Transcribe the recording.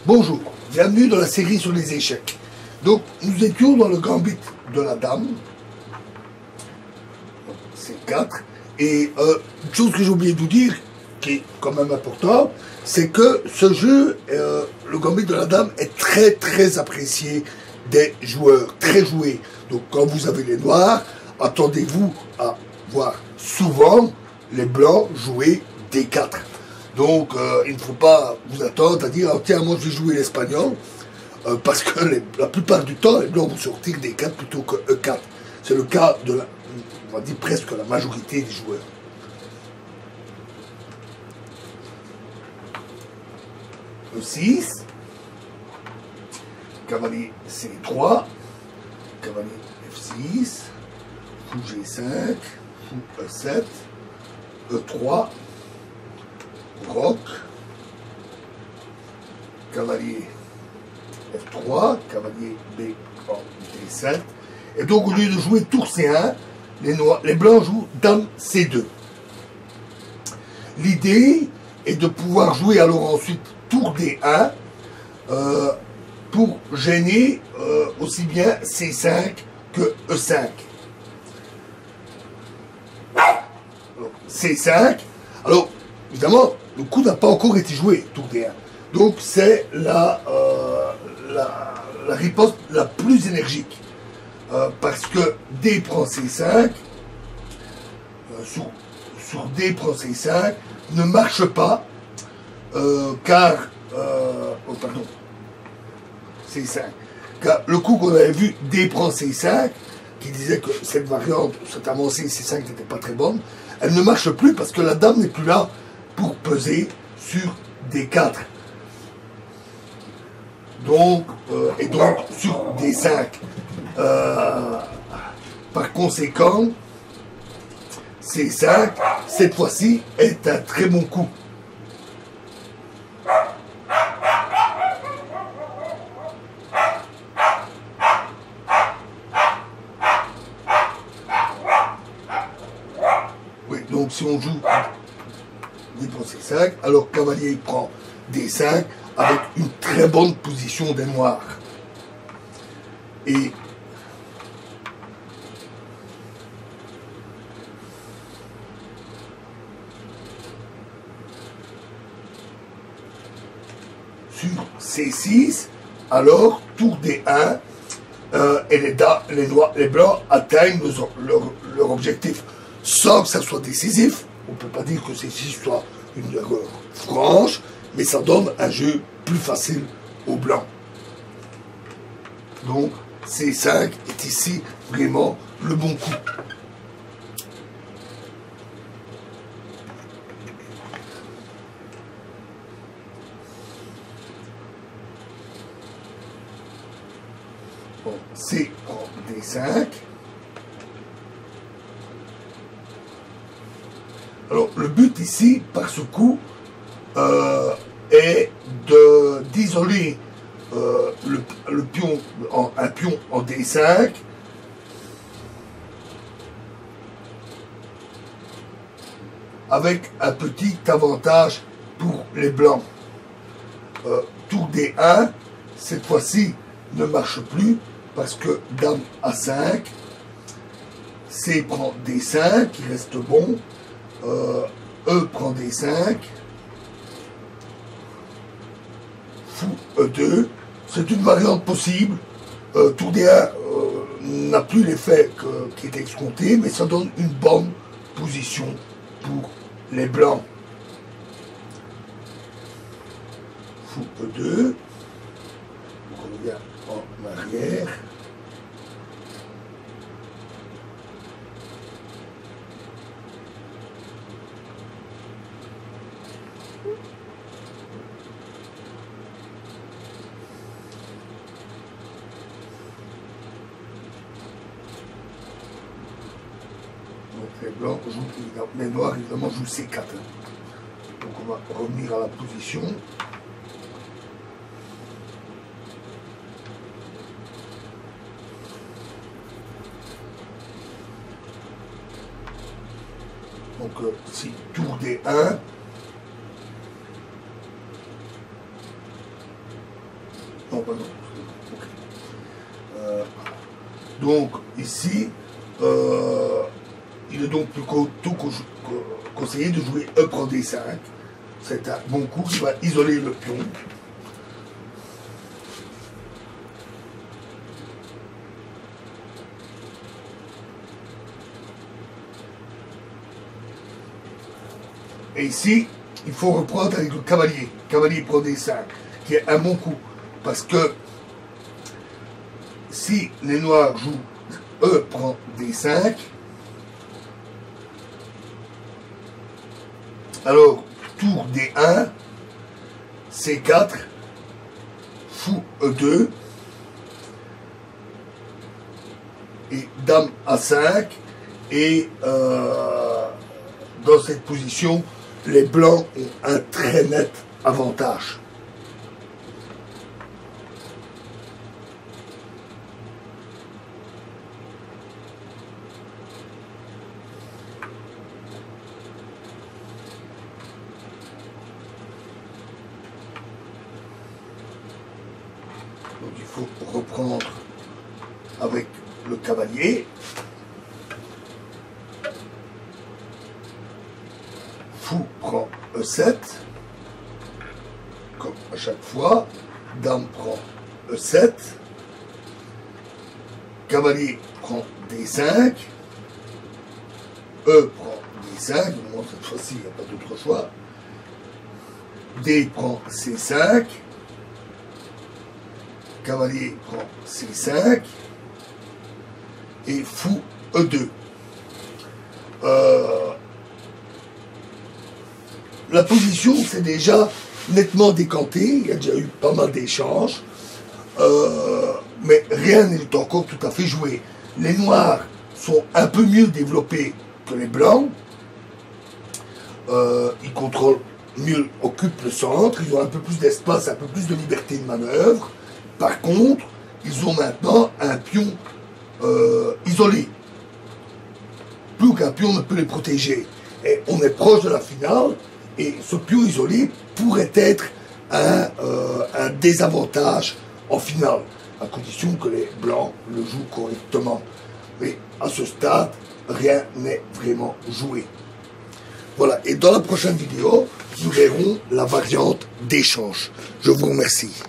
Bonjour, bienvenue dans la série sur les échecs. Donc, nous étions dans le gambit de la dame. C'est 4. Et une chose que j'ai oublié de vous dire, qui est quand même important, c'est que ce jeu, le gambit de la dame, est très très apprécié des joueurs, très joué. Donc, quand vous avez les noirs, attendez-vous à voir souvent les blancs jouer D4. Donc, il ne faut pas vous attendre à dire, oh, tiens, moi je vais jouer l'espagnol, parce que la plupart du temps, les blancs vont sortir D4 plutôt que E4. C'est le cas de on va dire presque la majorité des joueurs. E6, cavalier C3, cavalier F6, fou G5, fou E7, E3, roc, cavalier F3, cavalier B en D7. Et donc au lieu de jouer tour C1, les blancs jouent dame C2. L'idée est de pouvoir jouer alors ensuite tour D1 pour gêner aussi bien C5 que E5. Alors, C5, alors évidemment, le coup n'a pas encore été joué, tour D1. Donc c'est la riposte la plus énergique. Parce que D prend C5, sur D prend C5, ne marche pas, car, oh pardon, C5, car le coup qu'on avait vu, D prend C5, qui disait que cette variante, cette avancée C5 n'était pas très bonne, elle ne marche plus parce que la dame n'est plus là pour peser sur D4. Donc, et donc sur D5. Par conséquent, C5, cette fois-ci, est un très bon coup. Oui, donc si on joue D prend C5, alors cavalier prend D5 avec une très bonne position des noirs. Et sur C6, alors tour D1, et les blancs atteignent leur objectif sans que ça soit décisif. On ne peut pas dire que C6 soit une erreur franche, mais ça donne un jeu plus facile aux blancs. Donc C5 est ici vraiment le bon coup. Bon, C prend D5. Alors le but ici, par ce coup, est d'isoler le pion, un pion en D5 avec un petit avantage pour les blancs. Tour D1, cette fois-ci, ne marche plus parce que dame A5, C prend D5, qui reste bon, E prend D5, fou E2, c'est une variante possible. Tour D1 n'a plus l'effet qui était escompté, mais ça donne une bonne position pour les blancs. Fou E2, on revient en arrière. Donc les blancs jouent, les noirs évidemment jouent C4. Donc on va revenir à la position. Donc si tour D1, Non, pardon. Ok. Donc, ici, il est donc plutôt conseillé de jouer E prend D5. C'est un bon coup qui va isoler le pion. Et ici, il faut reprendre avec le cavalier. Cavalier prend D5, qui est un bon coup. Parce que si les noirs jouent E prend D5, alors tour D1, C4, fou E2, et dame A5, et dans cette position, les blancs ont un très net avantage. Donc il faut reprendre avec le cavalier. Fou prend E7, comme à chaque fois. Dame prend E7. Cavalier prend D5. E prend D5. Bon, cette fois-ci, il n'y a pas d'autre choix. D prend C5. Cavalier prend C5. Et fou E2. La position s'est déjà nettement décantée, il y a déjà eu pas mal d'échanges, mais rien n'est encore tout à fait joué. Les noirs sont un peu mieux développés que les blancs, ils contrôlent mieux, occupent le centre, ils ont un peu plus d'espace, un peu plus de liberté de manœuvre. Par contre, ils ont maintenant un pion isolé. Plus qu'un pion ne peut les protéger. Et on est proche de la finale, et ce pion isolé pourrait être un désavantage en finale, à condition que les blancs le jouent correctement. Mais à ce stade, rien n'est vraiment joué. Voilà, et dans la prochaine vidéo, nous verrons la variante d'échange. Je vous remercie.